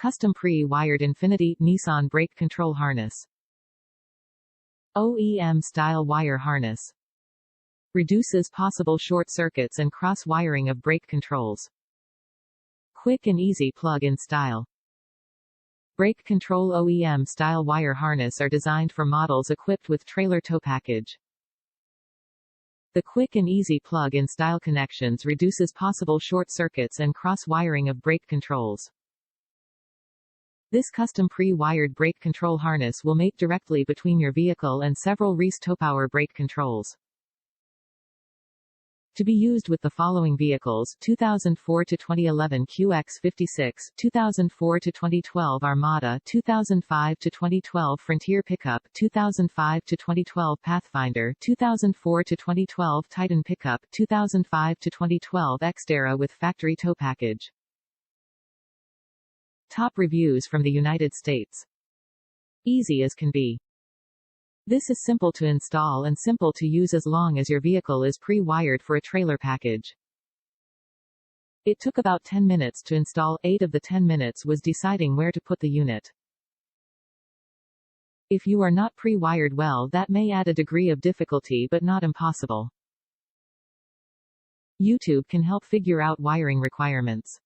Custom pre-wired Infinity Nissan brake control harness. OEM style wire harness. Reduces possible short circuits and cross-wiring of brake controls. Quick and easy plug-in style. Brake Control O.E.M style wire harness are designed for models equipped with trailer tow package. The quick and easy plug-in style connections reduces possible short circuits and cross-wiring of brake controls. This custom pre-wired brake control harness will mate directly between your vehicle and several Reese Towpower brake controls. To be used with the following vehicles: 2004 to 2011 QX56, 2004 to 2012 Armada, 2005 to 2012 Frontier Pickup, 2005 to 2012 Pathfinder, 2004 to 2012 Titan Pickup, 2005 to 2012 Xterra with factory tow package. Top reviews from the United States. Easy as can be. This is simple to install and simple to use as long as your vehicle is pre-wired for a trailer package. It took about 10 minutes to install. 8 of the 10 minutes was deciding where to put the unit. If you are not pre-wired well, that may add a degree of difficulty but not impossible. YouTube can help figure out wiring requirements.